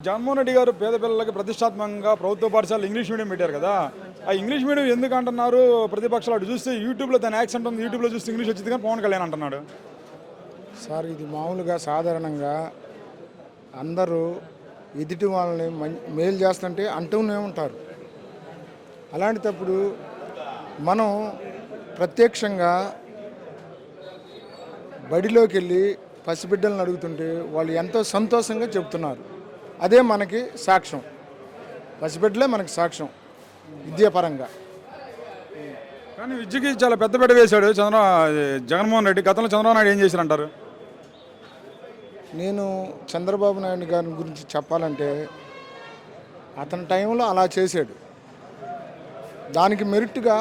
జగన్మోహన్ రెడ్డి గారు పేద పిల్లలకి ప్రతిష్టాత్మకంగా ప్రభుత్వ పాఠశాలలు ఇంగ్లీష్ మీడియం పెట్టారు కదా. ఆ ఇంగ్లీష్ మీడియం ఎందుకు అంటున్నారు? ప్రతిపక్షాలు అటు చూస్తే యూట్యూబ్లో తన యాక్సెంట్ ఉంది, యూట్యూబ్లో చూస్తే ఇంగ్లీష్ వచ్చింది కానీ పవన్ కళ్యాణ్ అంటున్నాడు. సార్ ఇది మామూలుగా సాధారణంగా అందరూ ఎదుటి వాళ్ళని మేలు చేస్తుంటే అంటూనే ఉంటారు. అలాంటిటప్పుడు మనం ప్రత్యక్షంగా బడిలోకి వెళ్ళి పసిబిడ్డలను అడుగుతుంటే వాళ్ళు ఎంతో సంతోషంగా చెబుతున్నారు. అదే మనకి సాక్ష్యం, పసిబిడ్డలే మనకి సాక్ష్యం విద్యాపరంగా. కానీ విద్యకి చాలా పెద్ద పెద్ద వేశాడు జగన్మోహన్ రెడ్డి. గతంలో చంద్రబాబు నాయుడు ఏం చేశారంటారు? నేను చంద్రబాబు నాయుడు గారి గురించి చెప్పాలంటే అతని టైంలో అలా చేశాడు. దానికి మెరిట్గా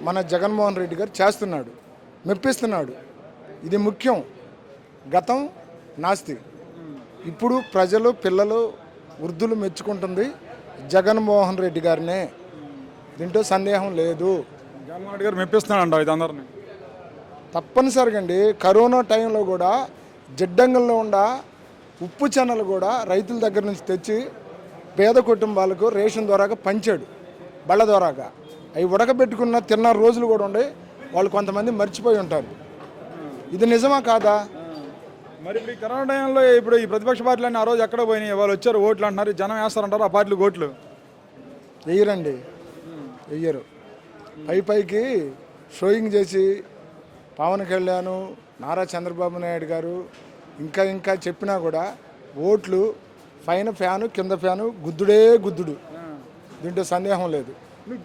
మన జగన్మోహన్ రెడ్డి గారు చేస్తున్నాడు, మెప్పిస్తున్నాడు. ఇది ముఖ్యం. గతం నాస్తి. ఇప్పుడు ప్రజలు, పిల్లలు, వృద్ధులు మెచ్చుకుంటుంది జగన్మోహన్ రెడ్డి గారినే. దీంట్లో సందేహం లేదు. జగన్మోహన్ రెడ్డి గారు మెప్పిస్తున్నాడు ఇది అందరినీ. తప్పనిసరిగా అండి. కరోనా టైంలో కూడా జిడ్డంగంలో ఉన్న ఉప్పు చెన్నలు కూడా రైతుల దగ్గర నుంచి తెచ్చి పేద కుటుంబాలకు రేషన్ ద్వారాగా పంచాడు, బళ్ళ ద్వారాగా. అవి ఉడకబెట్టుకున్న తిన్న రోజులు కూడా ఉండే. వాళ్ళు కొంతమంది మర్చిపోయి ఉంటారు. ఇది నిజమా కాదా? మరి ఇప్పుడు ఈ కరోనా టైంలో ఇప్పుడు ఈ ప్రతిపక్ష పార్టీలన్నీ ఆ రోజు ఎక్కడ పోయినాయి? వాళ్ళు వచ్చారు, ఓట్లు అంటున్నారు, జనం వేస్తారంటారు. ఆ పార్టీలు ఓట్లు వెయ్యరండి, వెయ్యరు. పైకి షోయింగ్ చేసి పవన్ కళ్యాణ్, నారా చంద్రబాబు నాయుడు గారు ఇంకా చెప్పినా కూడా ఓట్లు పైన ఫ్యాను, కింద ఫ్యాను, గుద్దుడే గుద్దుడు. దీంట్లో సందేహం లేదు.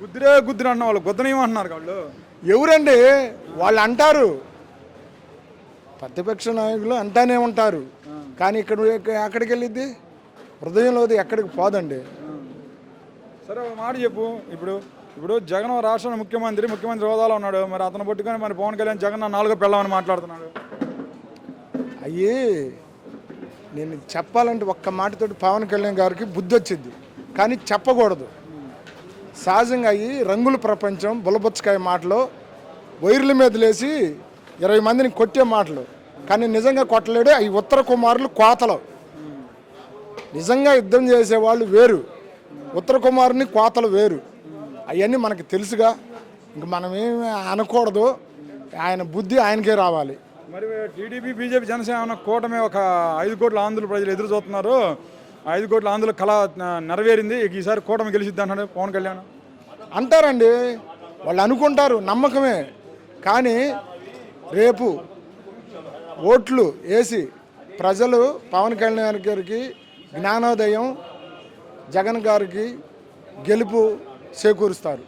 గుద్దుడే గుద్దుడు అన్న వాళ్ళు గుద్దనేమంటున్నారు వాళ్ళు. ఎవరండి వాళ్ళు? అంటారు, ప్రతిపక్ష నాయకులు అంటానే ఉంటారు. కానీ ఎక్కడికి వెళ్ళిద్ది? హృదయంలోది ఎక్కడికి పోదండి. సరే ఒక మాట చెప్పు. ఇప్పుడు జగన్ రాష్ట్ర ముఖ్యమంత్రి హోదాలో ఉన్నాడు. మరి అతను పట్టుకొని మరి పవన్ కళ్యాణ్ జగన్ నాలుగో పెళ్ళమని మాట్లాడుతున్నాడు. అయ్యి నేను చెప్పాలంటే ఒక్క మాటతోటి పవన్ కళ్యాణ్ గారికి బుద్ధి వచ్చింది, కానీ చెప్పకూడదు. సహజంగా అయ్యి రంగుల ప్రపంచం, బుల్లబుచ్చకాయ మాటలు, వైర్ల మీద లేసి 20 మందిని కొట్టే మాటలు. కానీ నిజంగా కొట్టలేడు. అవి ఉత్తర కుమారులు కోతలు. నిజంగా యుద్ధం చేసేవాళ్ళు వేరు, ఉత్తర కుమారుని కోతలు వేరు. అవన్నీ మనకి తెలుసుగా. ఇంక మనం ఏమి అనకూడదు. ఆయన బుద్ధి ఆయనకే రావాలి. మరి టీడీపీ, బీజేపీ, జనసేన కూటమి ఒక 5 కోట్ల ఆంధ్రుల ప్రజలు ఎదురు చూస్తున్నారు. 5 కోట్ల ఆంధ్రుల కళ నెరవేరింది, ఈసారి కూటమి గెలిచిద్ది అంటాడు పవన్ కళ్యాణ్. అంటారండి, వాళ్ళు అనుకుంటారు, నమ్మకమే. కానీ రేపు ఓట్లు వేసి ప్రజలు పవన్ కళ్యాణ్ గారికి జ్ఞానోదయం, జగన్ గారికి గెలుపు చేకూరుస్తారు.